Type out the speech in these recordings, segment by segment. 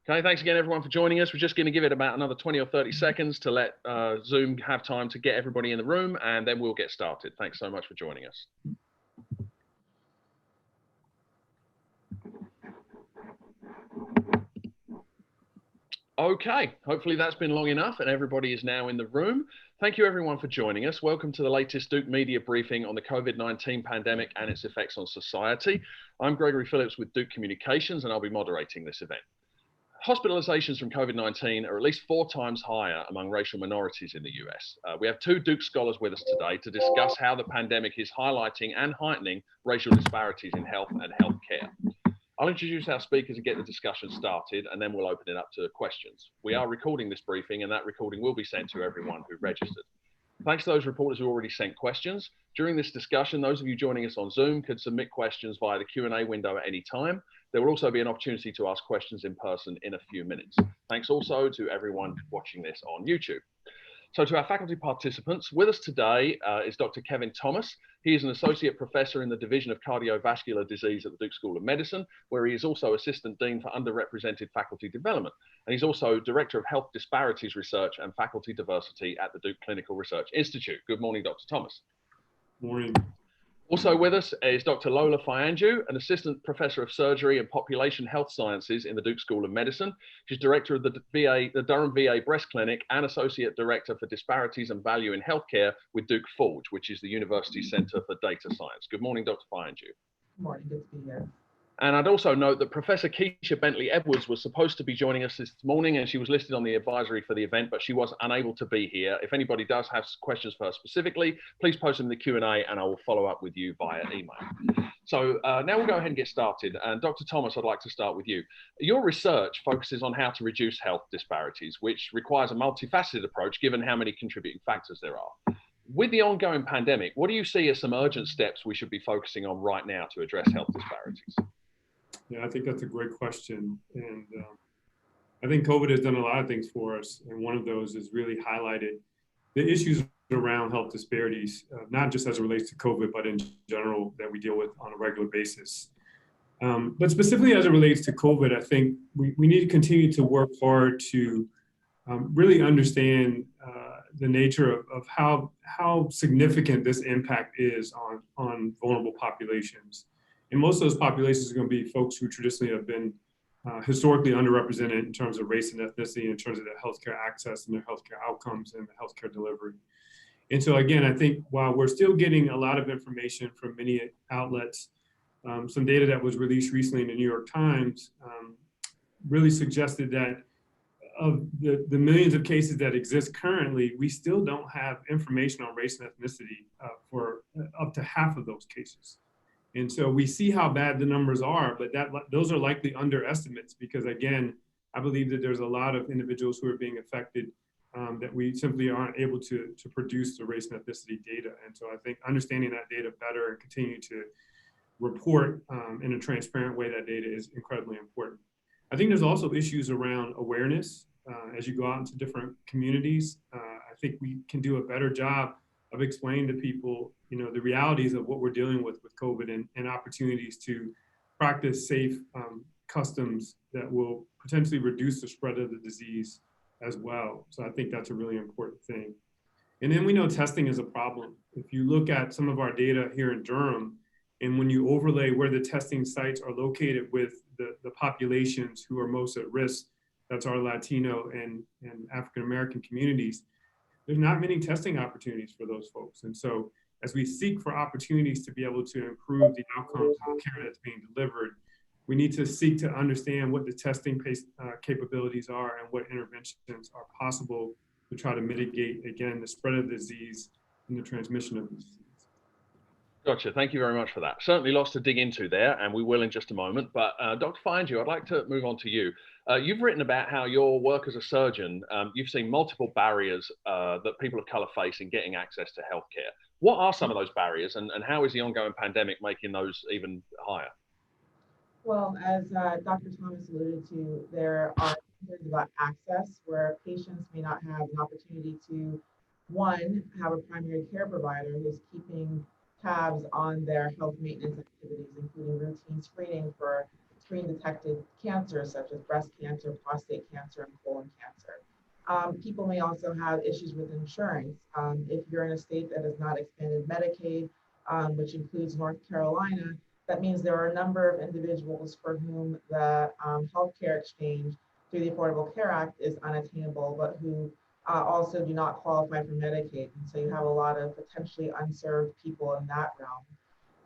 Okay, thanks again, everyone, for joining us. We're just going to give it about another 20 or 30 seconds to let Zoom have time to get everybody in the room, and then we'll get started. Thanks so much for joining us. Okay, hopefully that's been long enough and everybody is now in the room. Thank you everyone for joining us. Welcome to the latest Duke media briefing on the COVID-19 pandemic and its effects on society. I'm Gregory Phillips with Duke Communications and I'll be moderating this event. Hospitalizations from COVID-19 are at least 4 times higher among racial minorities in the US. We have 2 Duke scholars with us today to discuss how the pandemic is highlighting and heightening racial disparities in health and healthcare. I'll introduce our speakers and get the discussion started, and then we'll open it up to questions. We are recording this briefing, and that recording will be sent to everyone who registered. Thanks to those reporters who already sent questions. During this discussion, those of you joining us on Zoom could submit questions via the Q&A window at any time. There will also be an opportunity to ask questions in person in a few minutes. Thanks also to everyone watching this on YouTube. So to our faculty participants, with us today is Dr. 𝐏𝐏 𝐏𝐬𝐬. He is an associate professor in the Division of Cardiovascular Disease at the Duke School of Medicine, where he is also assistant dean for underrepresented faculty development. And he's also director of health disparities research and faculty diversity at the Duke Clinical Research Institute. Good morning, Dr. Thomas. Morning. Also with us is Dr. Lola Fayanju, an assistant professor of surgery and population health sciences in the Duke School of Medicine. She's director of the Durham VA Breast Clinic and associate director for disparities and value in healthcare with Duke Forge, which is the university's center for data science. Good morning, Dr. Fayanju. Good morning, good to be here. And I'd also note that Professor 𝐏𝐤𝐬𝐿 Bentley-Edwards was supposed to be joining us this morning, and she was listed on the advisory for the event, but she was unable to be here. If anybody does have questions for her specifically, please post them in the Q&A and I will follow up with you via email. So now we'll go ahead and get started. And Dr. Thomas, I'd like to start with you. Your research focuses on how to reduce health disparities, which requires a multifaceted approach given how many contributing factors there are. With the ongoing pandemic, what do you see as some urgent steps we should be focusing on right now to address health disparities? Yeah, I think that's a great question. And I think COVID has done a lot of things for us. And one of those is really highlighted the issues around health disparities, not just as it relates to COVID, but in general that we deal with on a regular basis. But specifically as it relates to COVID, I think we need to continue to work hard to really understand the nature of how significant this impact is on vulnerable populations. And most of those populations are going to be folks who traditionally have been historically underrepresented in terms of race and ethnicity, in terms of their healthcare access and their healthcare outcomes and the healthcare delivery. And so again, I think while we're still getting a lot of information from many outlets, some data that was released recently in the New York Times really suggested that of the millions of cases that exist currently, we still don't have information on race and ethnicity for up to half of those cases. And so we see how bad the numbers are, but those are likely underestimates because again, I believe that there's a lot of individuals who are being affected that we simply aren't able to produce the race and ethnicity data. And so I think understanding that data better and continue to report in a transparent way that data is incredibly important. I think there's also issues around awareness as you go out into different communities. I think we can do a better job of explaining to people, you know, the realities of what we're dealing with COVID and opportunities to practice safe customs that will potentially reduce the spread of the disease as well. So I think that's a really important thing. And then we know testing is a problem. If you look at some of our data here in Durham, and when you overlay where the testing sites are located with the populations who are most at risk, that's our Latino and African-American communities, there's not many testing opportunities for those folks. And so as we seek for opportunities to be able to improve the outcomes of care that's being delivered, we need to seek to understand what the testing capabilities are and what interventions are possible to try to mitigate, again, the spread of the disease and the transmission of the disease. Gotcha. Thank you very much for that. Certainly lots to dig into there, and we will in just a moment. But Dr. Fayanju, I'd like to move on to you. You've written about how your work as a surgeon, you've seen multiple barriers that people of color face in getting access to healthcare. What are some of those barriers, and how is the ongoing pandemic making those even higher? Well, as Dr. Thomas alluded to, there are concerns about access where patients may not have an opportunity to, one, have a primary care provider who's keeping tabs on their health maintenance activities, including routine screening for screen-detected cancers such as breast cancer, prostate cancer, and colon cancer. People may also have issues with insurance. If you're in a state that has not expanded Medicaid, which includes North Carolina, that means there are a number of individuals for whom the healthcare exchange through the Affordable Care Act is unattainable, but who also do not qualify for Medicaid. And so you have a lot of potentially unserved people in that realm.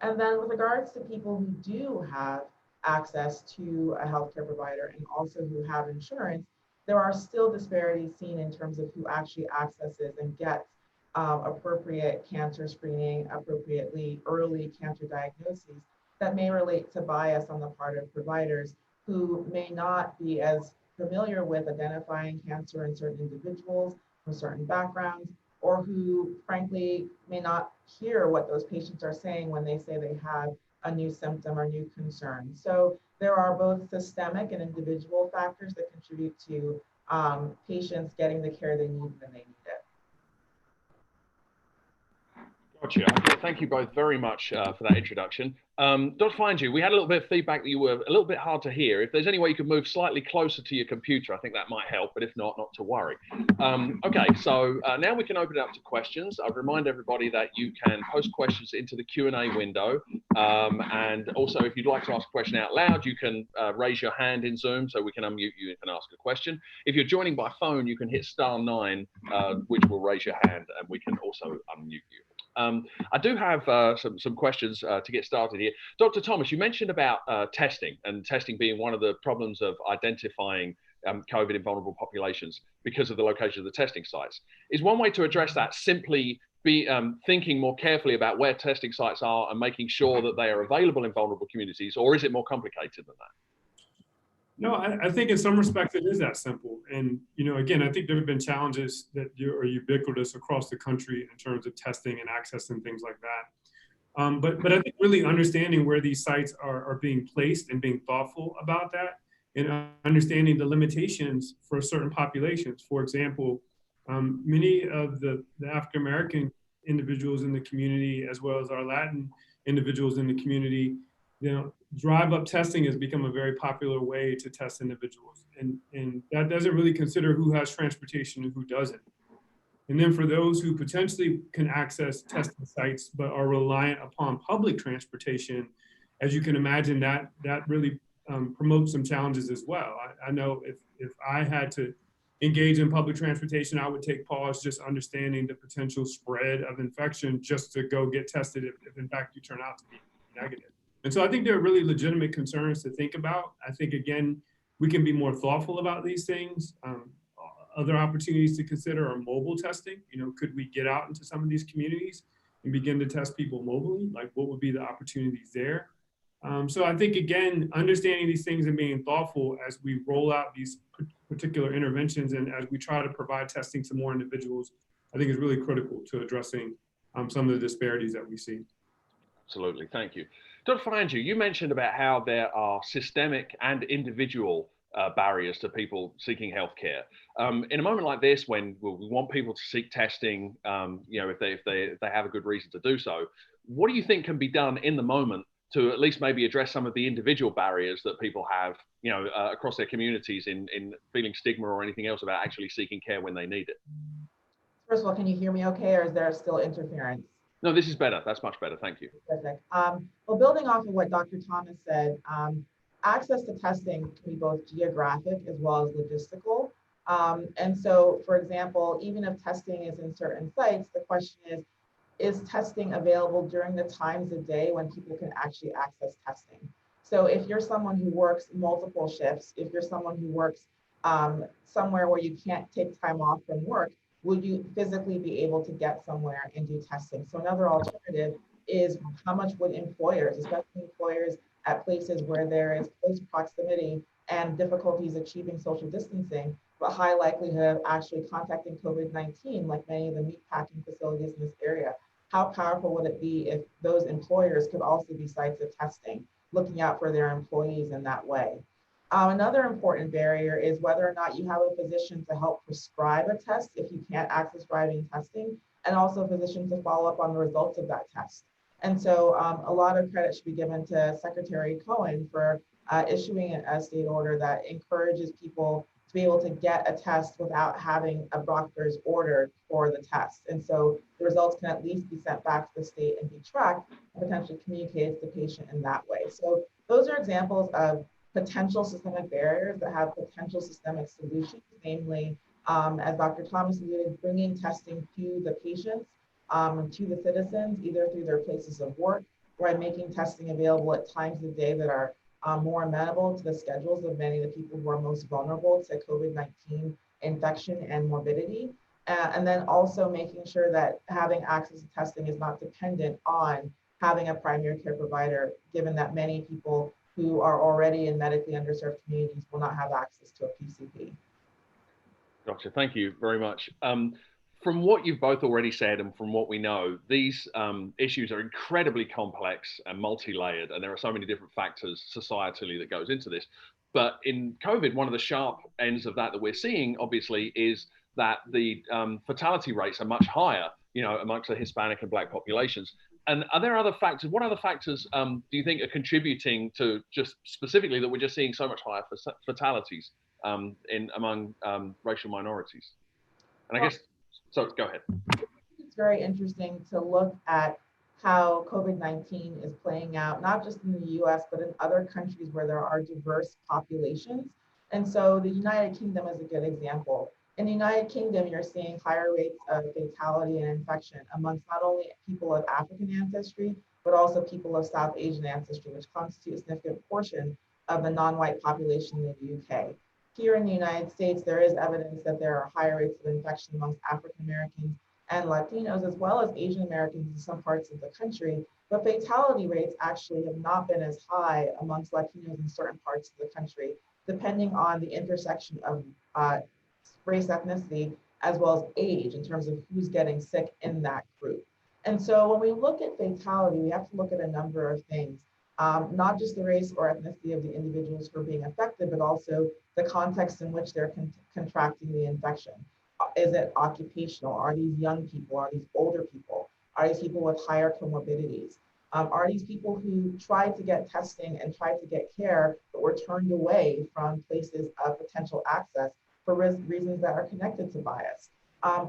And then with regards to people who do have access to a healthcare provider and also who have insurance, there are still disparities seen in terms of who actually accesses and gets appropriate cancer screening, appropriately early cancer diagnoses that may relate to bias on the part of providers who may not be as familiar with identifying cancer in certain individuals from certain backgrounds, or who frankly may not hear what those patients are saying when they say they have a new symptom or new concern. So there are both systemic and individual factors that contribute to patients getting the care they need when they need it. Gotcha. Okay, thank you both very much for that introduction. Dr. Fayanju, we had a little bit of feedback that you were a little bit hard to hear. If there's any way you could move slightly closer to your computer, I think that might help, but if not, not to worry. Okay, so now we can open it up to questions. I'd remind everybody that you can post questions into the Q&A window. And also, if you'd like to ask a question out loud, you can raise your hand in Zoom so we can unmute you and ask a question. If you're joining by phone, you can hit *9, which will raise your hand, and we can also unmute you. I do have some questions to get started here. Dr. Thomas, you mentioned about testing and testing being one of the problems of identifying COVID in vulnerable populations because of the location of the testing sites. Is one way to address that simply be thinking more carefully about where testing sites are and making sure that they are available in vulnerable communities, or is it more complicated than that? No, I think in some respects it is that simple. And, you know, again, I think there have been challenges that are ubiquitous across the country in terms of testing and access and things like that. But I think really understanding where these sites are being placed and being thoughtful about that, and understanding the limitations for certain populations. For example, many of the African-American individuals in the community, as well as our Latin individuals in the community, you know, drive-up testing has become a very popular way to test individuals. And that doesn't really consider who has transportation and who doesn't. And then for those who potentially can access testing sites but are reliant upon public transportation, as you can imagine, that really promotes some challenges as well. I know if I had to engage in public transportation, I would take pause just understanding the potential spread of infection just to go get tested if in fact you turn out to be negative. And so I think there are really legitimate concerns to think about. I think, again, we can be more thoughtful about these things. Other opportunities to consider are mobile testing. You know, could we get out into some of these communities and begin to test people mobilely? Like, what would be the opportunities there? So I think, again, understanding these things and being thoughtful as we roll out these particular interventions and as we try to provide testing to more individuals, I think is really critical to addressing some of the disparities that we see. Absolutely, thank you. Dr. Fayanju, you mentioned about how there are systemic and individual barriers to people seeking healthcare. In a moment like this, when we want people to seek testing, you know, if they have a good reason to do so, what do you think can be done in the moment to at least maybe address some of the individual barriers that people have, you know, across their communities in feeling stigma or anything else about actually seeking care when they need it? First of all, can you hear me okay, or is there still interference? No, this is better. That's much better. Thank you. Perfect. Well, building off of what Dr. Thomas said, access to testing can be both geographic as well as logistical. And so, for example, even if testing is in certain sites, the question is testing available during the times of day when people can actually access testing? So if you're someone who works multiple shifts, if you're someone who works somewhere where you can't take time off from work, would you physically be able to get somewhere and do testing? So another alternative is how much would employers, especially employers at places where there is close proximity and difficulties achieving social distancing, but high likelihood of actually contacting COVID-19, like many of the meatpacking facilities in this area, how powerful would it be if those employers could also be sites of testing, looking out for their employees in that way? Another important barrier is whether or not you have a physician to help prescribe a test if you can't access driving testing, and also a physician to follow up on the results of that test. And so a lot of credit should be given to Secretary Cohen for issuing a state order that encourages people to be able to get a test without having a doctor's order for the test. And so the results can at least be sent back to the state and be tracked and potentially communicated to the patient in that way. So those are examples of potential systemic barriers that have potential systemic solutions, namely, as Dr. Thomas alluded, bringing testing to the patients, to the citizens, either through their places of work or by making testing available at times of the day that are more amenable to the schedules of many of the people who are most vulnerable to COVID-19 infection and morbidity. And then also making sure that having access to testing is not dependent on having a primary care provider, given that many people who are already in medically underserved communities will not have access to a PCP. Gotcha. Thank you very much. From what you've both already said and from what we know, these issues are incredibly complex and multi-layered, and there are so many different factors societally that goes into this. But in COVID, one of the sharp ends of that we're seeing, obviously, is that the fatality rates are much higher, amongst the Hispanic and Black populations. And are there other factors? What other factors do you think are contributing to just specifically that we're just seeing so much higher fatalities among racial minorities? And I guess, so go ahead. It's very interesting to look at how COVID-19 is playing out, not just in the US, but in other countries where there are diverse populations. And so the United Kingdom is a good example. In the United Kingdom, you're seeing higher rates of fatality and infection amongst not only people of African ancestry, but also people of South Asian ancestry, which constitute a significant portion of the non-white population in the UK. Here in the United States, there is evidence that there are higher rates of infection amongst African Americans and Latinos, as well as Asian Americans in some parts of the country. But fatality rates actually have not been as high amongst Latinos in certain parts of the country, depending on the intersection of race, ethnicity, as well as age in terms of who's getting sick in that group. And so when we look at fatality, we have to look at a number of things, not just the race or ethnicity of the individuals who are being affected, but also the context in which they're contracting the infection. Is it occupational? Are these young people? Are these older people? Are these people with higher comorbidities? Are these people who tried to get testing and tried to get care, but were turned away from places of potential access for reasons that are connected to bias? I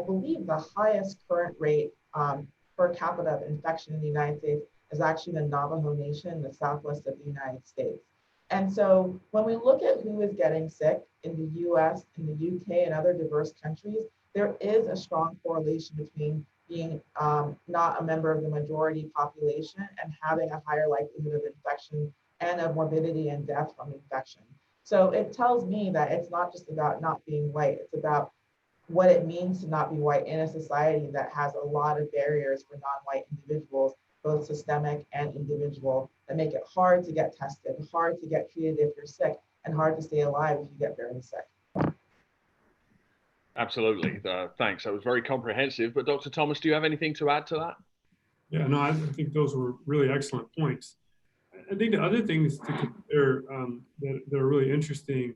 believe the highest current rate per capita of infection in the United States is actually the Navajo Nation in the southwest of the United States. And so when we look at who is getting sick in the US, in the UK, and other diverse countries, there is a strong correlation between being not a member of the majority population and having a higher likelihood of infection and of morbidity and death from infection. So it tells me that it's not just about not being white, it's about what it means to not be white in a society that has a lot of barriers for non-white individuals, both systemic and individual, that make it hard to get tested, hard to get treated if you're sick, and hard to stay alive if you get very sick. Absolutely. Thanks. That was very comprehensive. But Dr. Thomas, do you have anything to add to that? Yeah, no, I think those were really excellent points. I think the other things to consider that are really interesting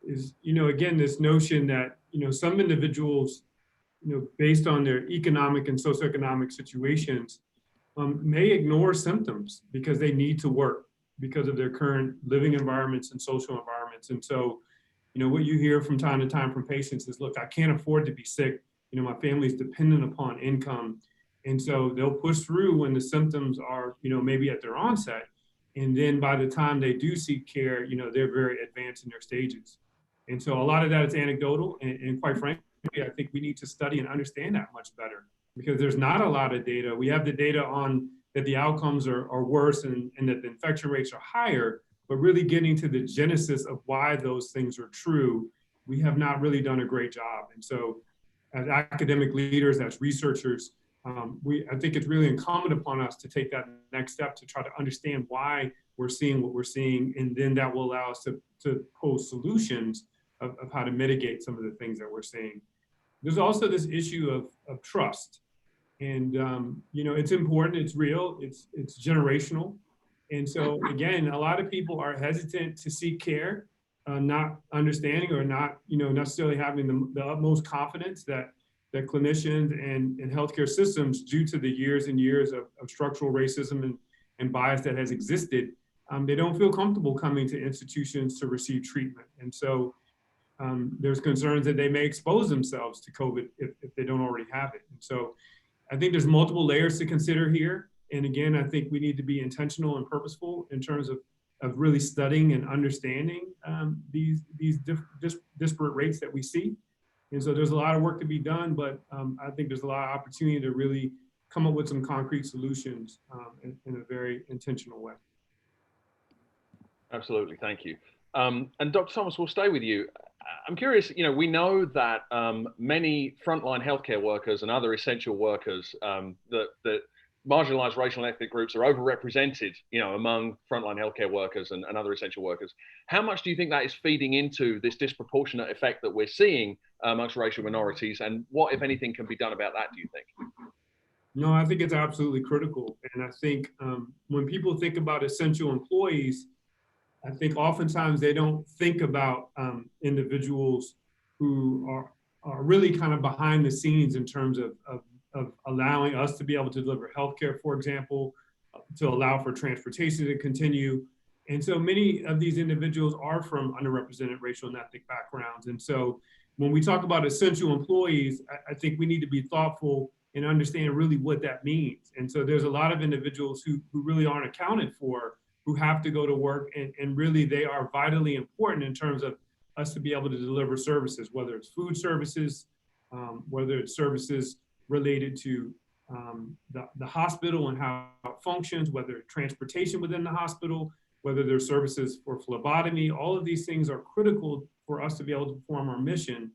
is, again, this notion that, some individuals, based on their economic and socioeconomic situations, may ignore symptoms because they need to work because of their current living environments and social environments. And so, what you hear from time to time from patients is, look, I can't afford to be sick. My family's dependent upon income. And so they'll push through when the symptoms are, maybe at their onset. And then by the time they do seek care, they're very advanced in their stages. And so a lot of that is anecdotal. And quite frankly, I think we need to study and understand that much better, because there's not a lot of data. We have the data on that the outcomes are worse and that the infection rates are higher, but really getting to the genesis of why those things are true, we have not really done a great job. And so as academic leaders, as researchers, I think it's really incumbent upon us to take that next step to try to understand why we're seeing what we're seeing, and then that will allow us to pose solutions of how to mitigate some of the things that we're seeing. There's also this issue of trust. And, it's important, it's real, it's generational. And so again, a lot of people are hesitant to seek care, not understanding or not, necessarily having the utmost confidence that that clinicians and healthcare systems, due to the years and years of structural racism and bias that has existed, they don't feel comfortable coming to institutions to receive treatment. And so there's concerns that they may expose themselves to COVID if they don't already have it. And so I think there's multiple layers to consider here. And again, I think we need to be intentional and purposeful in terms of really studying and understanding these disparate rates that we see. And so there's a lot of work to be done, but I think there's a lot of opportunity to really come up with some concrete solutions in a very intentional way. Absolutely, thank you. And Dr. Thomas, we'll stay with you. I'm curious, we know that many frontline healthcare workers and other essential workers, that marginalized racial and ethnic groups are overrepresented, among frontline healthcare workers and other essential workers. How much do you think that is feeding into this disproportionate effect that we're seeing amongst racial minorities? And what, if anything, can be done about that, do you think? No, I think it's absolutely critical. And I think when people think about essential employees, I think oftentimes they don't think about individuals who are really kind of behind the scenes in terms of allowing us to be able to deliver healthcare, for example, to allow for transportation to continue. And so many of these individuals are from underrepresented racial and ethnic backgrounds. And so when we talk about essential employees, I think we need to be thoughtful and understand really what that means. And so there's a lot of individuals who really aren't accounted for, who have to go to work, and really they are vitally important in terms of us to be able to deliver services, whether it's food services, whether it's services related to the hospital and how it functions, whether it's transportation within the hospital, whether there's services for phlebotomy. All of these things are critical for us to be able to perform our mission.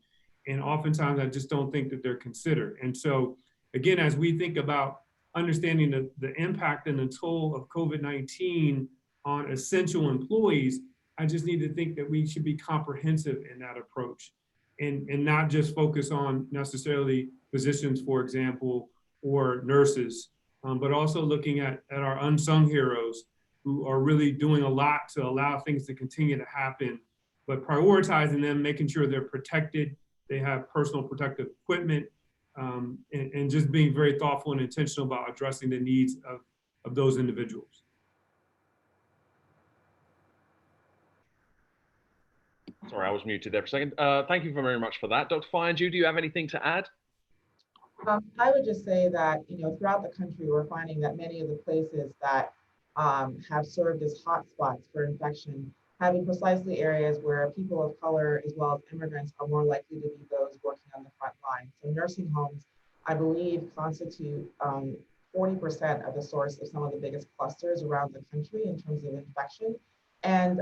And oftentimes I just don't think that they're considered. And so again, as we think about understanding the impact and the toll of COVID-19 on essential employees, I just need to think that we should be comprehensive in that approach and not just focus on necessarily physicians, for example, or nurses, but also looking at our unsung heroes who are really doing a lot to allow things to continue to happen, but prioritizing them, making sure they're protected, they have personal protective equipment, and just being very thoughtful and intentional about addressing the needs of those individuals. Sorry, I was muted there for a second. Thank you very much for that. Dr. Fayanju, do you have anything to add? I would just say that, throughout the country, we're finding that many of the places that have served as hotspots for infection, having precisely areas where people of color as well as immigrants are more likely to be those working on the front line. So nursing homes, I believe, constitute 40% of the source of some of the biggest clusters around the country in terms of infection. And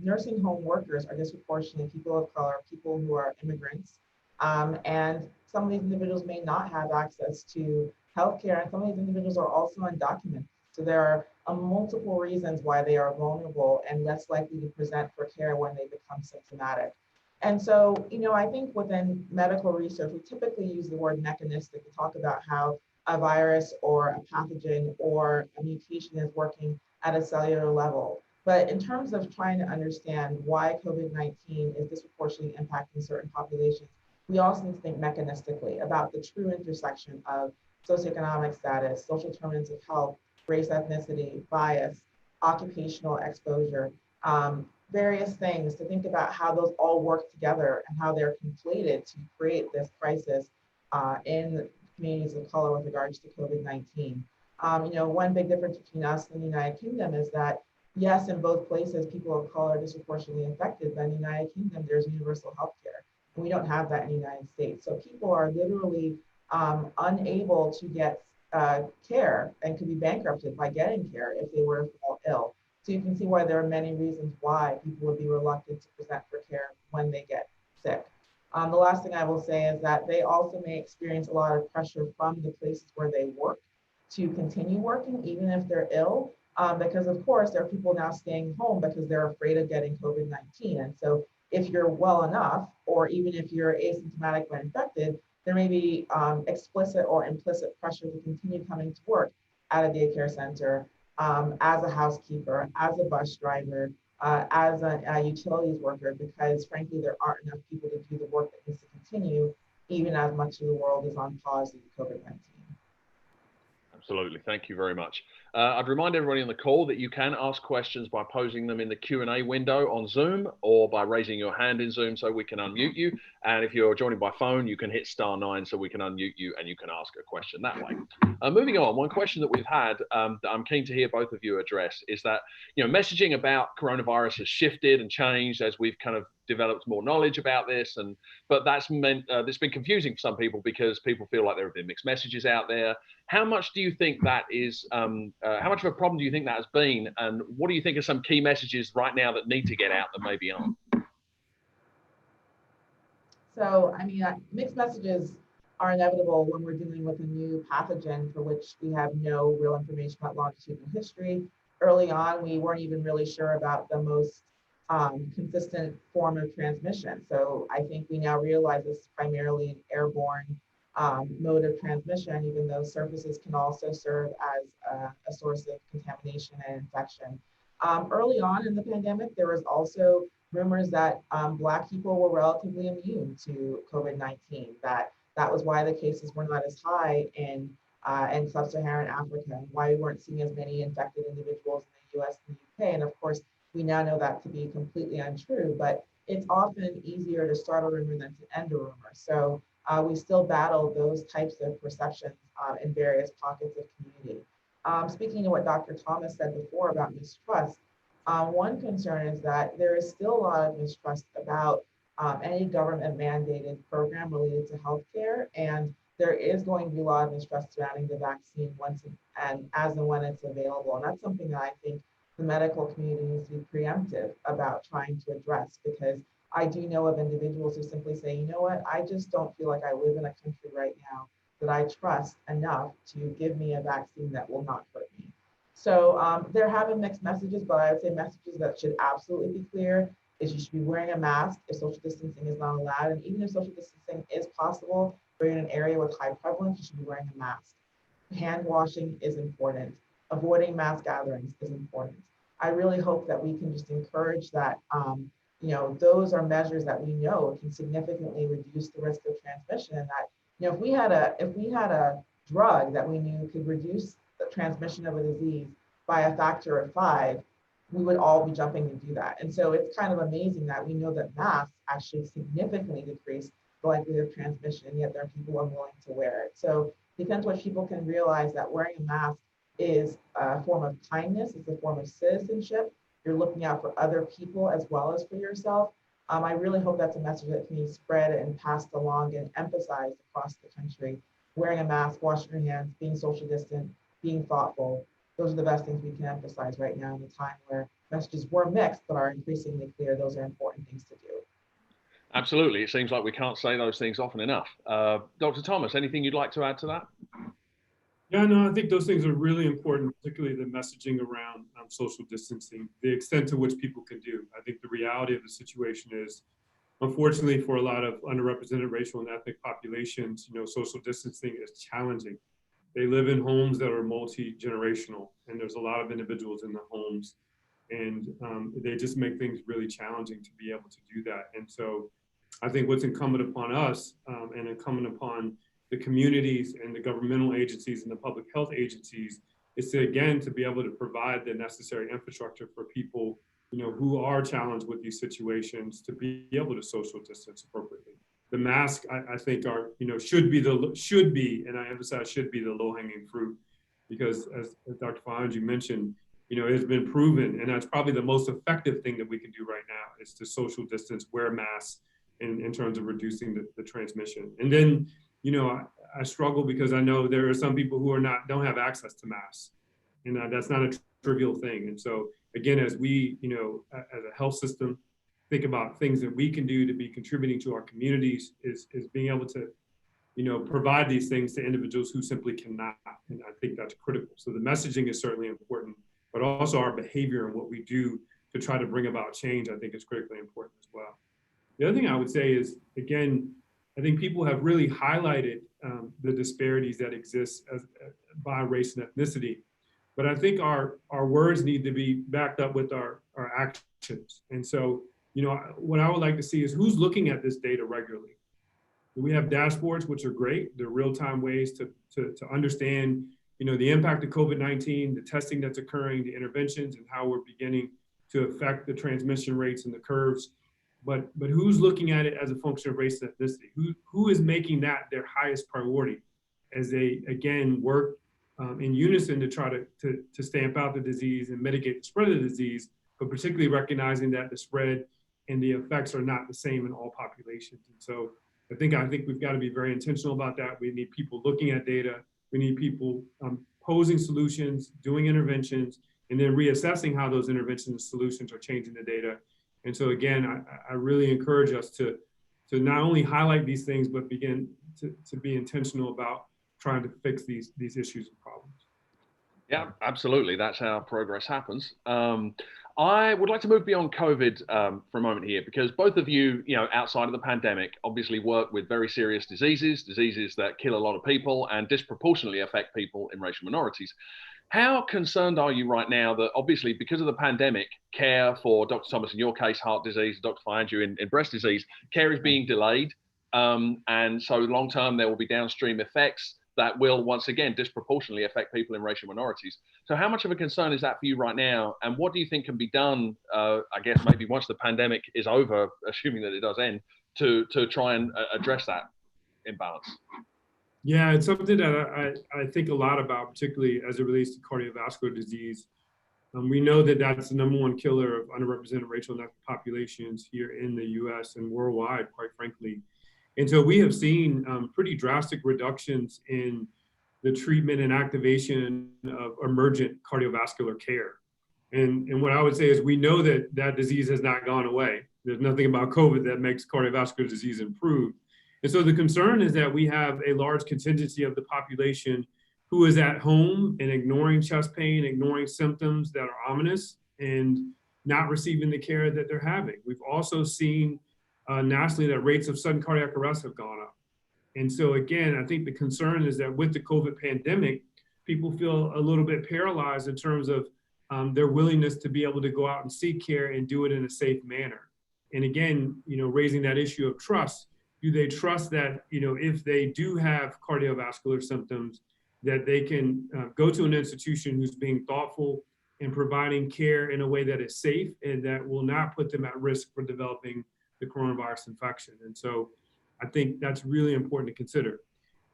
nursing home workers are disproportionately people of color, people who are immigrants. And some of these individuals may not have access to healthcare, and some of these individuals are also undocumented. So there are multiple reasons why they are vulnerable and less likely to present for care when they become symptomatic. And so, I think within medical research, we typically use the word mechanistic to talk about how a virus or a pathogen or a mutation is working at a cellular level. But in terms of trying to understand why COVID-19 is disproportionately impacting certain populations, we also need to think mechanistically about the true intersection of socioeconomic status, social determinants of health, race, ethnicity, bias, occupational exposure, various things, to think about how those all work together and how they're conflated to create this crisis in communities of color with regards to COVID-19. One big difference between us and the United Kingdom is that, yes, in both places, people of color are disproportionately affected, but in the United Kingdom, there's universal health care. And we don't have that in the United States. So people are literally unable to get care and could be bankrupted by getting care if they were to fall ill. So you can see why there are many reasons why people would be reluctant to present for care when they get sick. The last thing I will say is that they also may experience a lot of pressure from the places where they work to continue working, even if they're ill, because of course there are people now staying home because they're afraid of getting COVID-19. And so if you're well enough, or even if you're asymptomatic when infected, there may be explicit or implicit pressure to continue coming to work at a daycare center, as a housekeeper, as a bus driver, as a utilities worker, because frankly, there aren't enough people to do the work that needs to continue even as much of the world is on pause due to COVID-19. Absolutely. Thank you very much. I'd remind everybody on the call that you can ask questions by posing them in the Q&A window on Zoom or by raising your hand in Zoom so we can unmute you. And if you're joining by phone, you can hit *9 so we can unmute you and you can ask a question that way. Moving on, one question that we've had that I'm keen to hear both of you address is that, messaging about coronavirus has shifted and changed as we've kind of developed more knowledge about this, but that's meant it's been confusing for some people because people feel like there have been mixed messages out there. How much do you think that is? How much of a problem do you think that has been? And what do you think are some key messages right now that need to get out that maybe aren't? So, mixed messages are inevitable when we're dealing with a new pathogen for which we have no real information about longitudinal history. Early on, we weren't even really sure about the most consistent form of transmission. So I think we now realize this is primarily an airborne mode of transmission, even though surfaces can also serve as a source of contamination and infection. Early on in the pandemic, there was also rumors that Black people were relatively immune to COVID-19, that was why the cases were not as high in sub-Saharan Africa, and why we weren't seeing as many infected individuals in the US and the UK. And of course, we now know that to be completely untrue, but it's often easier to start a rumor than to end a rumor. So we still battle those types of perceptions in various pockets of community. Speaking to what Dr. Thomas said before about mistrust, one concern is that there is still a lot of mistrust about any government mandated program related to healthcare, and there is going to be a lot of mistrust surrounding the vaccine as and when it's available. And that's something that I think the medical community needs to be preemptive about trying to address, because I do know of individuals who simply say, you know what, I just don't feel like I live in a country right now that I trust enough to give me a vaccine that will not hurt me. So there have been mixed messages, but I would say messages that should absolutely be clear is you should be wearing a mask if social distancing is not allowed. And even if social distancing is possible, if you're in an area with high prevalence, you should be wearing a mask. Hand washing is important. Avoiding mass gatherings is important. I really hope that we can just encourage that, those are measures that we know can significantly reduce the risk of transmission, and that, if we had a drug that we knew could reduce the transmission of a disease by a factor of 5, we would all be jumping to do that. And so it's kind of amazing that we know that masks actually significantly decrease the likelihood of transmission, and yet there are people unwilling to wear it. So it depends what people can realize, that wearing a mask is a form of kindness, it's a form of citizenship. You're looking out for other people as well as for yourself. I really hope that's a message that can be spread and passed along and emphasized across the country. Wearing a mask, washing your hands, being social distant, being thoughtful. Those are the best things we can emphasize right now in a time where messages were mixed but are increasingly clear. Those are important things to do. Absolutely. It seems like we can't say those things often enough. Dr. Thomas, anything you'd like to add to that? Yeah, no, I think those things are really important, particularly the messaging around social distancing, the extent to which people can do. I think the reality of the situation is, unfortunately, for a lot of underrepresented racial and ethnic populations, social distancing is challenging. They live in homes that are multi-generational, and there's a lot of individuals in the homes, and they just make things really challenging to be able to do that. And so I think what's incumbent upon us and incumbent upon the communities and the governmental agencies and the public health agencies is to be able to provide the necessary infrastructure for people, who are challenged with these situations, to be able to social distance appropriately. The mask, I think, should be, and I emphasize should be, the low-hanging fruit, because as Dr. Fayanju mentioned, it's been proven, and that's probably the most effective thing that we can do right now, is to social distance, wear masks in terms of reducing the transmission. And then, I struggle because I know there are some people who don't have access to masks, and that's not a trivial thing. And so again, as we, as a health system, think about things that we can do to be contributing to our communities, is being able to, provide these things to individuals who simply cannot. And I think that's critical. So the messaging is certainly important, but also our behavior and what we do to try to bring about change, I think, is critically important as well. The other thing I would say is, again, I think people have really highlighted the disparities that exist by race and ethnicity, but I think our words need to be backed up with our actions. And so, what I would like to see is who's looking at this data regularly. We have dashboards, which are great. They're real-time ways to understand, the impact of COVID-19, the testing that's occurring, the interventions, and how we're beginning to affect the transmission rates and the curves. But who's looking at it as a function of race and ethnicity? Who is making that their highest priority as they, again, work in unison to try to stamp out the disease and mitigate the spread of the disease, but particularly recognizing that the spread and the effects are not the same in all populations. And so I think we've got to be very intentional about that. We need people looking at data. We need people posing solutions, doing interventions, and then reassessing how those interventions and solutions are changing the data. And so again, I really encourage us to not only highlight these things, but begin to be intentional about trying to fix these issues and problems. Yeah, absolutely. That's how progress happens. I would like to move beyond COVID for a moment here, because both of you, outside of the pandemic, obviously work with very serious diseases that kill a lot of people and disproportionately affect people in racial minorities. How concerned are you right now that obviously because of the pandemic, care for Dr. Thomas, in your case, heart disease, Dr. Fayanju in breast disease, care is being delayed. And so long-term, there will be downstream effects that will once again disproportionately affect people in racial minorities. So how much of a concern is that for you right now? And what do you think can be done, I guess maybe once the pandemic is over, assuming that it does end, to try and address that imbalance? Yeah, it's something that I think a lot about, particularly as it relates to cardiovascular disease. We know that that's the #1 killer of underrepresented racial and ethnic populations here in the US and worldwide, quite frankly. And so we have seen pretty drastic reductions in the treatment and activation of emergent cardiovascular care. And what I would say is we know that that disease has not gone away. There's nothing about COVID that makes cardiovascular disease improve. And so the concern is that we have a large contingency of the population who is at home and ignoring chest pain, ignoring symptoms that are ominous, and not receiving the care that they're having. We've also seen nationally that rates of sudden cardiac arrest have gone up. And so again, I think the concern is that with the COVID pandemic, people feel a little bit paralyzed in terms of their willingness to be able to go out and seek care and do it in a safe manner. And again, raising that issue of trust. Do they trust that, if they do have cardiovascular symptoms, that they can go to an institution who's being thoughtful and providing care in a way that is safe and that will not put them at risk for developing the coronavirus infection? And so I think that's really important to consider.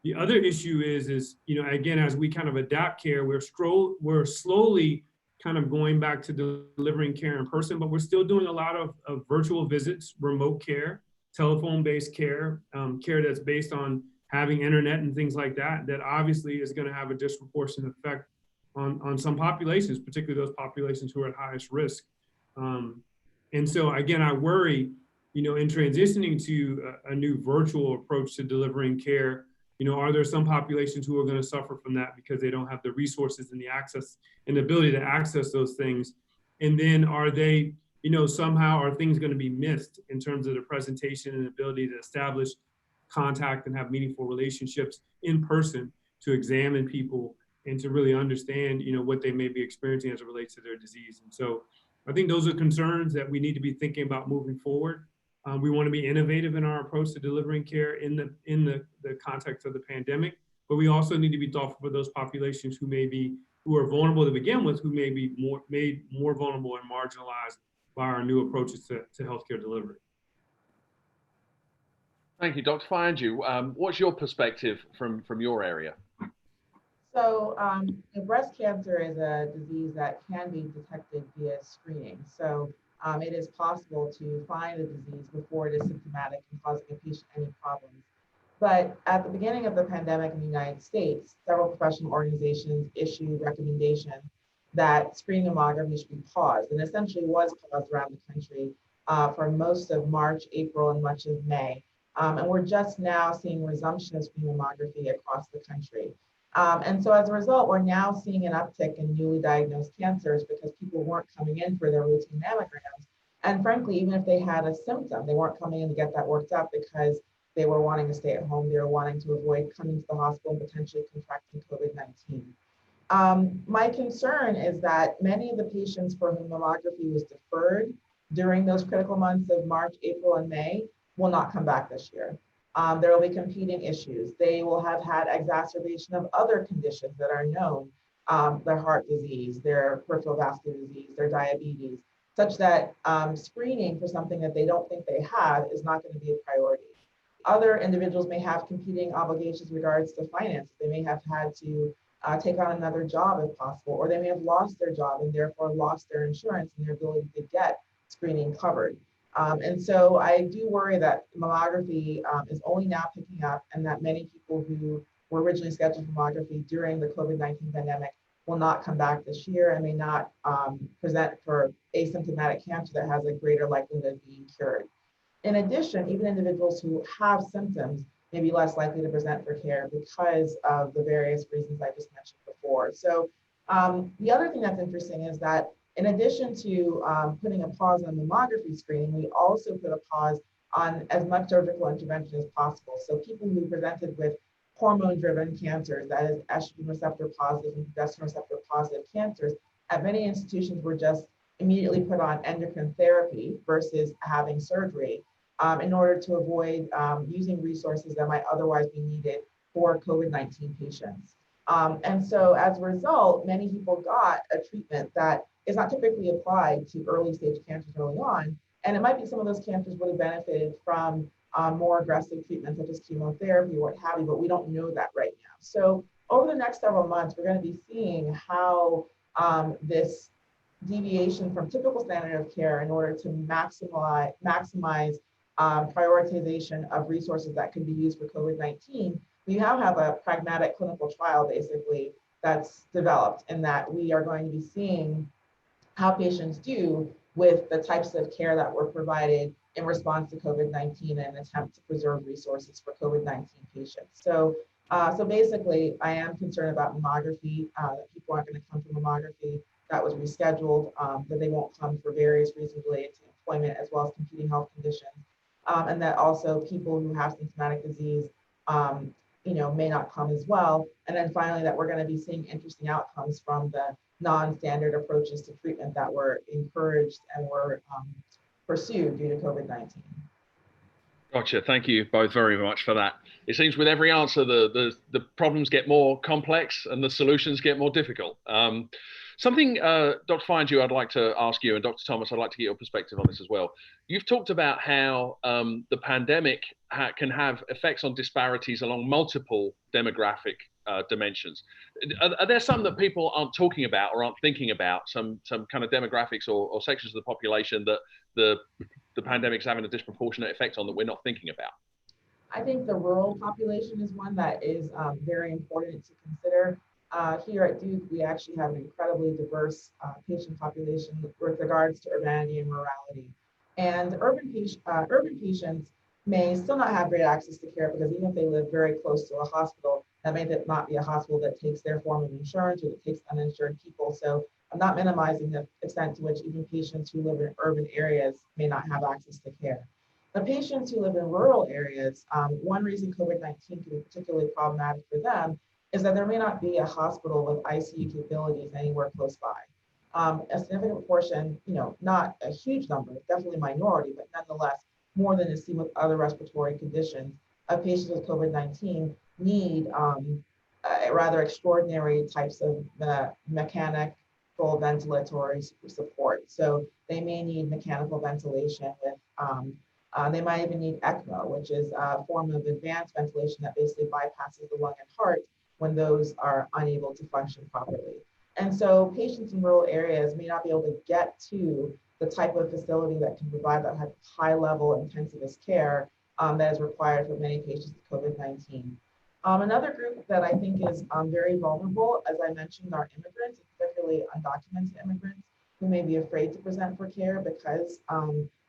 The other issue is again, as we kind of adapt care, we're slowly kind of going back to delivering care in person, but we're still doing a lot of virtual visits, remote care, telephone-based care, care that's based on having internet and things like that, that obviously is going to have a disproportionate effect on some populations, particularly those populations who are at highest risk. And so again, I worry, in transitioning to a new virtual approach to delivering care, are there some populations who are going to suffer from that because they don't have the resources and the access and the ability to access those things? And then are they, somehow are things going to be missed in terms of the presentation and ability to establish contact and have meaningful relationships in person to examine people and to really understand, what they may be experiencing as it relates to their disease? And so I think those are concerns that we need to be thinking about moving forward. We want to be innovative in our approach to delivering care in the context of the pandemic, but we also need to be thoughtful for those populations who are vulnerable to begin with, who may be made more vulnerable and marginalized by our new approaches to healthcare delivery. Thank you, Dr. Fayanju. What's your perspective from your area? So breast cancer is a disease that can be detected via screening. So it is possible to find the disease before it is symptomatic and causing a patient any problems. But at the beginning of the pandemic in the United States, several professional organizations issued recommendations that screening mammography should be paused, and essentially was paused around the country for most of March, April, and much of May. And we're just now seeing resumption of screening mammography across the country. And so as a result, we're now seeing an uptick in newly diagnosed cancers because people weren't coming in for their routine mammograms. And frankly, even if they had a symptom, they weren't coming in to get that worked up because they were wanting to stay at home. They were wanting to avoid coming to the hospital and potentially contracting COVID-19. My concern is that many of the patients for whom mammography was deferred during those critical months of March, April, and May will not come back this year. There will be competing issues. They will have had exacerbation of other conditions that are known, their heart disease, their peripheral vascular disease, their diabetes, such that screening for something that they don't think they have is not going to be a priority. Other individuals may have competing obligations in regards to finance. They may have had to take on another job if possible, or they may have lost their job and therefore lost their insurance and their ability to get screening covered. And so I do worry that mammography is only now picking up, and that many people who were originally scheduled for mammography during the COVID-19 pandemic will not come back this year and may not present for asymptomatic cancer that has a greater likelihood of being cured. In addition, even individuals who have symptoms may be less likely to present for care because of the various reasons I just mentioned before. So the other thing that's interesting is that in addition to putting a pause on mammography screening, we also put a pause on as much surgical intervention as possible. So people who presented with hormone-driven cancers, that is estrogen receptor positive and progesterone receptor positive cancers, at many institutions were just immediately put on endocrine therapy versus having surgery in order to avoid using resources that might otherwise be needed for COVID-19 patients. And so as a result, many people got a treatment that is not typically applied to early stage cancers early on. And it might be some of those cancers would have benefited from more aggressive treatments such as chemotherapy or what have you, but we don't know that right now. So over the next several months, we're going to be seeing how this deviation from typical standard of care in order to maximize prioritization of resources that can be used for COVID-19. We now have a pragmatic clinical trial basically that's developed, and that we are going to be seeing how patients do with the types of care that were provided in response to COVID-19 and an attempt to preserve resources for COVID-19 patients. So basically, I am concerned about mammography, that people aren't going to come for mammography. That was rescheduled, that they won't come for various reasons related to employment as well as competing health conditions. And that also people who have symptomatic disease, may not come as well. And then finally, that we're going to be seeing interesting outcomes from the non-standard approaches to treatment that were encouraged and were pursued due to COVID-19. Gotcha. Thank you both very much for that. It seems with every answer, the problems get more complex and the solutions get more difficult. Something, Dr. Fayanju, I'd like to ask you, and Dr. Thomas, I'd like to get your perspective on this as well. You've talked about how the pandemic can have effects on disparities along multiple demographic dimensions. Are there some that people aren't talking about or aren't thinking about, some kind of demographics or sections of the population that the pandemic's having a disproportionate effect on that we're not thinking about? I think the rural population is one that is very important to consider. Here at Duke, we actually have an incredibly diverse patient population with regards to urbanity and rurality. And urban patients may still not have great access to care because even if they live very close to a hospital, that may not be a hospital that takes their form of insurance or that takes uninsured people. So I'm not minimizing the extent to which even patients who live in urban areas may not have access to care. The patients who live in rural areas, one reason COVID-19 can be particularly problematic for them is that there may not be a hospital with ICU capabilities anywhere close by. A significant portion, not a huge number, definitely a minority, but nonetheless, more than is seen with other respiratory conditions, of patients with COVID-19 need rather extraordinary types of mechanical ventilatory support. So they may need mechanical ventilation with, they might even need ECMO, which is a form of advanced ventilation that basically bypasses the lung and heart when those are unable to function properly. And so patients in rural areas may not be able to get to the type of facility that can provide that high level intensivist care that is required for many patients with COVID-19. Another group that I think is very vulnerable, as I mentioned, are immigrants, particularly undocumented immigrants who may be afraid to present for care because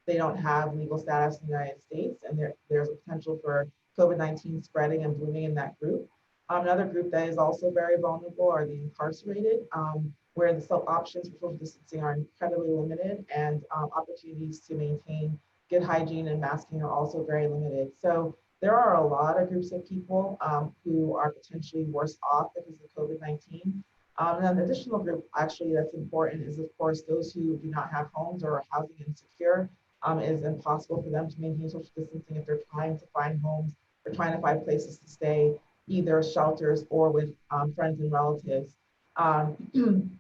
they don't have legal status in the United States, and there's a potential for COVID-19 spreading and blooming in that group. Another group that is also very vulnerable are the incarcerated, where the options for social distancing are incredibly limited, and opportunities to maintain good hygiene and masking are also very limited. So there are a lot of groups of people who are potentially worse off because of COVID-19. And an additional group actually that's important is, of course, those who do not have homes or are housing insecure. It is impossible for them to maintain social distancing if they're trying to find homes They're trying to find places to stay, either shelters or with friends and relatives. And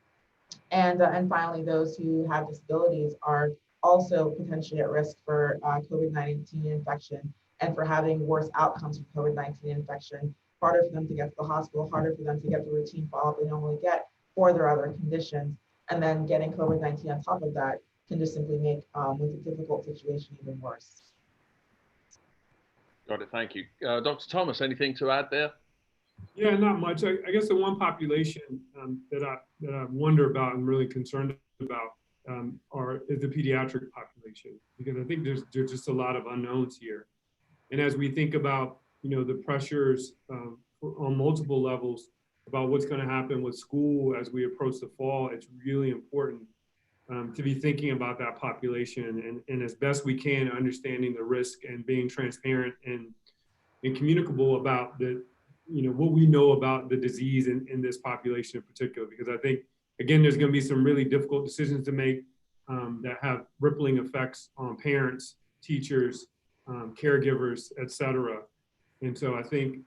finally, those who have disabilities are also potentially at risk for COVID-19 infection and for having worse outcomes from COVID-19 infection, harder for them to get to the hospital, harder for them to get the routine follow-up they normally get for their other conditions. And then getting COVID-19 on top of that can just simply make with a difficult situation even worse. Got it, thank you. Dr. Thomas, anything to add there? Yeah, not much. I guess the one population that I wonder about and really concerned about is the pediatric population, because I think there's just a lot of unknowns here. And as we think about the pressures on multiple levels about what's going to happen with school as we approach the fall, it's really important to be thinking about that population and as best we can understanding the risk and being transparent and communicable about what we know about the disease in this population in particular, because I think, again, there's going to be some really difficult decisions to make that have rippling effects on parents, teachers, caregivers, et cetera. And so I think,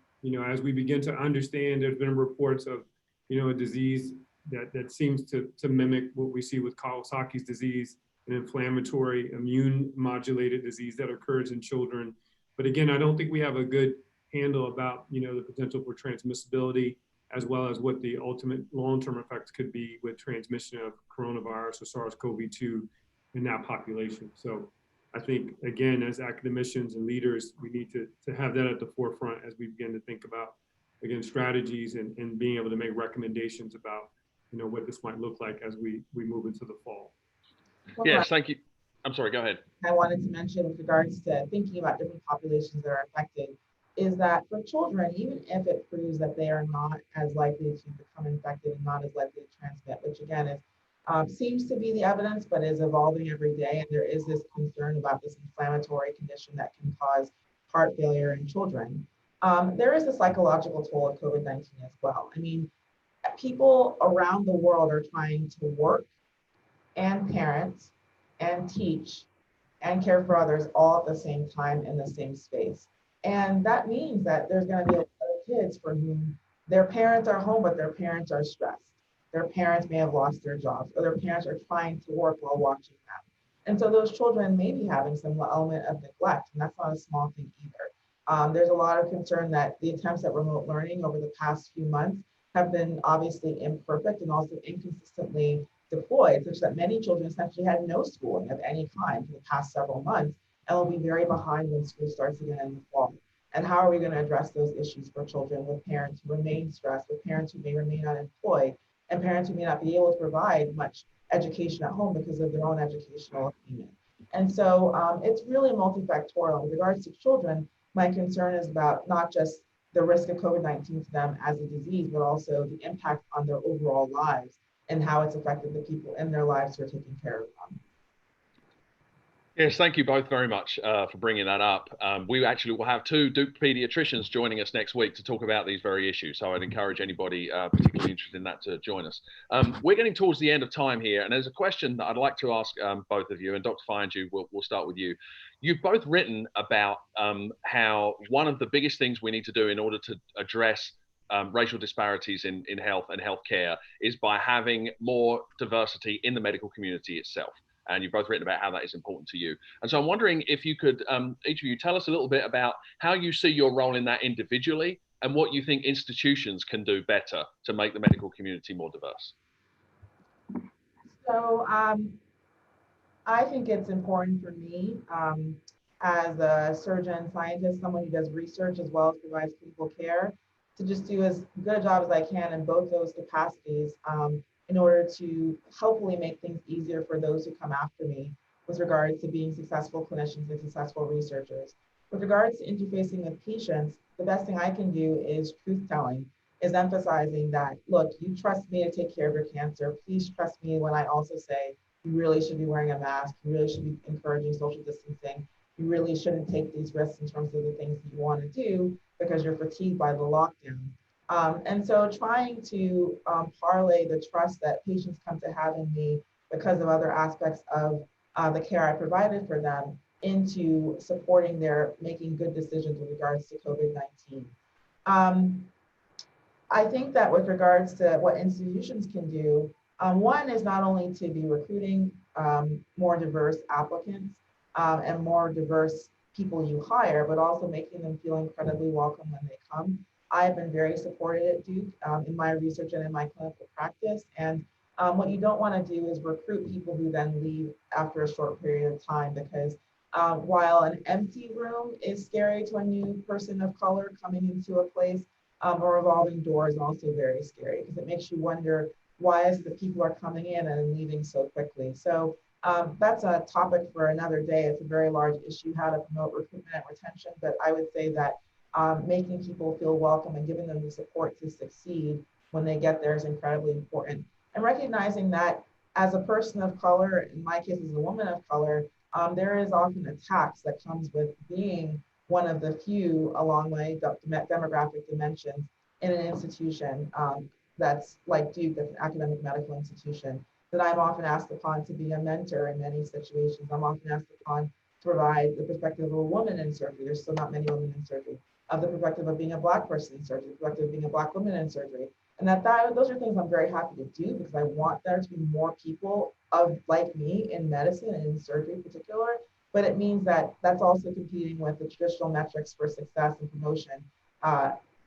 as we begin to understand, there's been reports of, a disease that seems to mimic what we see with Kawasaki's disease, an inflammatory immune modulated disease that occurs in children. But again, I don't think we have a good handle about the potential for transmissibility, as well as what the ultimate long-term effects could be with transmission of coronavirus or SARS-CoV-2 in that population. So I think, again, as academicians and leaders, we need to have that at the forefront as we begin to think about, again, strategies and being able to make recommendations about what this might look like as we move into the fall. Yes, thank you. I'm sorry, go ahead. I wanted to mention with regards to thinking about different populations that are affected is that for children, even if it proves that they are not as likely to become infected and not as likely to transmit, which again is seems to be the evidence, but is evolving every day. And there is this concern about this inflammatory condition that can cause heart failure in children. There is a psychological toll of COVID-19 as well. I mean, people around the world are trying to work and parent and teach and care for others all at the same time in the same space. And that means that there's going to be a lot of kids for whom their parents are home, but their parents are stressed. Their parents may have lost their jobs, or their parents are trying to work while watching them. And so those children may be having some element of neglect, and that's not a small thing either. There's a lot of concern that the attempts at remote learning over the past few months have been obviously imperfect and also inconsistently deployed, such that many children essentially had no schooling of any kind for the past several months and will be very behind when school starts again in the fall. And how are we going to address those issues for children with parents who remain stressed, with parents who may remain unemployed, and parents who may not be able to provide much education at home because of their own educational attainment? And so it's really multifactorial. With regards to children, my concern is about not just the risk of COVID-19 to them as a disease, but also the impact on their overall lives and how it's affected the people in their lives who are taking care of them. Yes, thank you both very much for bringing that up. We actually will have two Duke pediatricians joining us next week to talk about these very issues. So I'd encourage anybody particularly interested in that to join us. We're getting towards the end of time here, and there's a question that I'd like to ask both of you, and Dr. Fayanju, we'll start with you. You've both written about how one of the biggest things we need to do in order to address racial disparities in health and healthcare is by having more diversity in the medical community itself. And you've both written about how that is important to you. And so I'm wondering if you could, each of you, tell us a little bit about how you see your role in that individually and what you think institutions can do better to make the medical community more diverse. So I think it's important for me as a surgeon scientist, someone who does research as well as provides clinical care, to just do as good a job as I can in both those capacities in order to hopefully make things easier for those who come after me with regards to being successful clinicians and successful researchers. With regards to interfacing with patients, the best thing I can do is truth telling, is emphasizing that, look, you trust me to take care of your cancer. Please trust me when I also say you really should be wearing a mask. You really should be encouraging social distancing. You really shouldn't take these risks in terms of the things that you want to do because you're fatigued by the lockdown. And so trying to parlay the trust that patients come to have in me because of other aspects of the care I provided for them into supporting their making good decisions with regards to COVID-19. I think that with regards to what institutions can do, one is not only to be recruiting more diverse applicants and more diverse people you hire, but also making them feel incredibly welcome when they come. I've been very supported at Duke in my research and in my clinical practice. And what you don't want to do is recruit people who then leave after a short period of time, because while an empty room is scary to a new person of color coming into a place, a revolving door is also very scary, because it makes you wonder why is it that people are coming in and leaving so quickly. So that's a topic for another day. It's a very large issue, how to promote recruitment and retention. But I would say that making people feel welcome and giving them the support to succeed when they get there is incredibly important. And recognizing that as a person of color, in my case as a woman of color, there is often a tax that comes with being one of the few along my demographic dimensions in an institution that's like Duke, that's an academic medical institution, that I'm often asked upon to be a mentor in many situations. I'm often asked upon to provide the perspective of a woman in surgery. There's still not many women in surgery. Of the perspective of being a Black person in surgery, the perspective of being a Black woman in surgery. And those are things I'm very happy to do, because I want there to be more people like me in medicine and in surgery in particular. But it means that that's also competing with the traditional metrics for success and promotion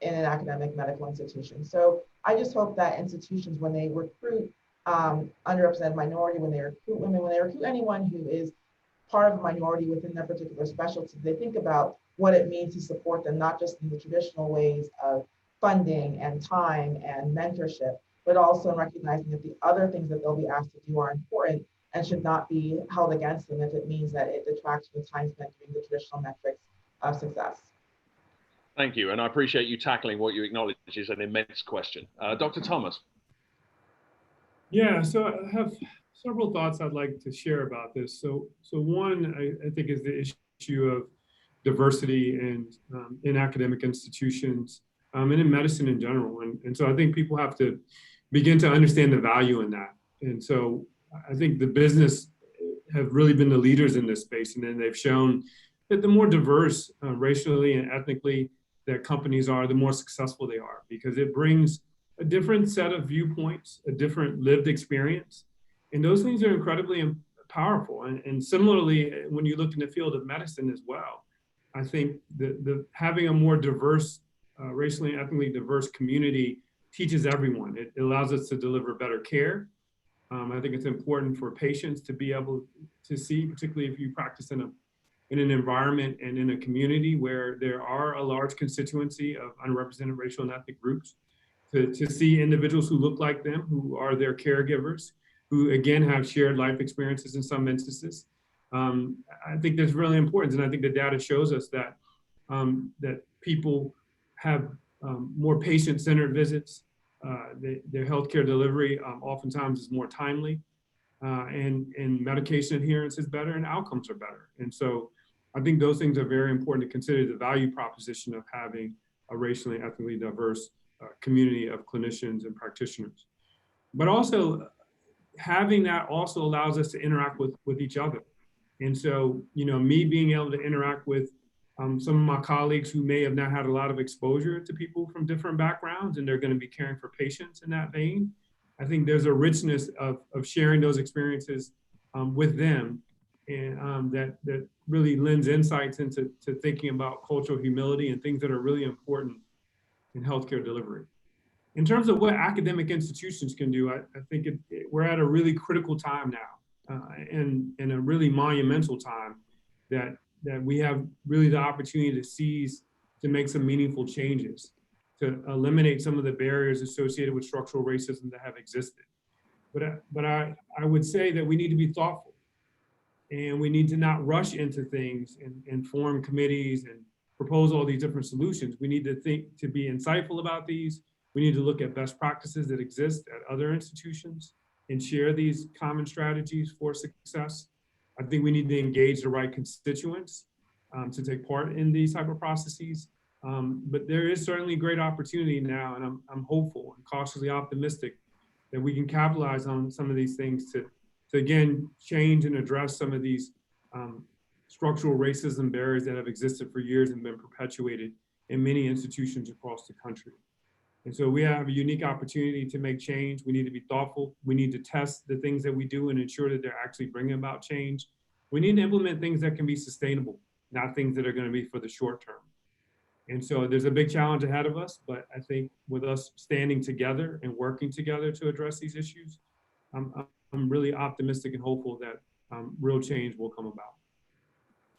in an academic medical institution. So I just hope that institutions, when they recruit underrepresented minority, when they recruit women, when they recruit anyone who is part of a minority within their particular specialty, they think about what it means to support them, not just in the traditional ways of funding and time and mentorship, but also in recognizing that the other things that they'll be asked to do are important and should not be held against them if it means that it detracts from the time spent doing the traditional metrics of success. Thank you, and I appreciate you tackling what you acknowledge is an immense question. Dr. Thomas. Yeah, so I have several thoughts I'd like to share about this. So one, I think, is the issue of diversity and in academic institutions and in medicine in general. And so I think people have to begin to understand the value in that. And so I think the business have really been the leaders in this space, and then they've shown that the more diverse racially and ethnically that companies are, the more successful they are, because it brings a different set of viewpoints, a different lived experience. And those things are incredibly powerful. And similarly, when you look in the field of medicine as well, I think the having a more diverse, racially and ethnically diverse community teaches everyone. It allows us to deliver better care. I think it's important for patients to be able to see, particularly if you practice in an environment and in a community where there are a large constituency of unrepresented racial and ethnic groups, to see individuals who look like them, who are their caregivers, who again have shared life experiences in some instances. I think that's really important. And I think the data shows us that, that people have more patient-centered visits. Their healthcare delivery oftentimes is more timely, and medication adherence is better and outcomes are better. And so I think those things are very important to consider, the value proposition of having a racially and ethnically diverse community of clinicians and practitioners. But also having that also allows us to interact with each other. And so, me being able to interact with some of my colleagues who may have not had a lot of exposure to people from different backgrounds, and they're going to be caring for patients in that vein. I think there's a richness of sharing those experiences with them, and that really lends insights into thinking about cultural humility and things that are really important in healthcare delivery. In terms of what academic institutions can do, I think we're at a really critical time now, and a really monumental time that we have really the opportunity to seize to make some meaningful changes, to eliminate some of the barriers associated with structural racism that have existed. But I would say that we need to be thoughtful, and we need to not rush into things and form committees and propose all these different solutions. We need to be insightful about these. We need to look at best practices that exist at other institutions and share these common strategies for success. I think we need to engage the right constituents to take part in these type of processes. But there is certainly great opportunity now, and I'm hopeful and cautiously optimistic that we can capitalize on some of these things to again, change and address some of these structural racism barriers that have existed for years and been perpetuated in many institutions across the country. And so we have a unique opportunity to make change. We need to be thoughtful. We need to test the things that we do and ensure that they're actually bringing about change. We need to implement things that can be sustainable, not things that are going to be for the short term. And so there's a big challenge ahead of us, but I think with us standing together and working together to address these issues, I'm really optimistic and hopeful that real change will come about.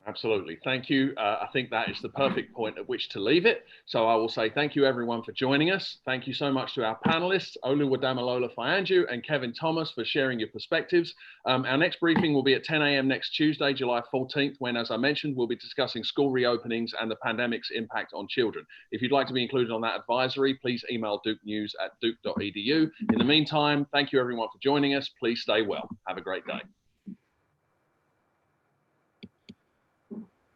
Absolutely. Thank you. I think that is the perfect point at which to leave it. So I will say thank you, everyone, for joining us. Thank you so much to our panelists, Oluwadamilola, Fayanju, and Kevin Thomas, for sharing your perspectives. Our next briefing will be at 10 a.m. next Tuesday, July 14th, when, as I mentioned, we'll be discussing school reopenings and the pandemic's impact on children. If you'd like to be included on that advisory, please email dukenews@duke.edu. In the meantime, thank you, everyone, for joining us. Please stay well. Have a great day.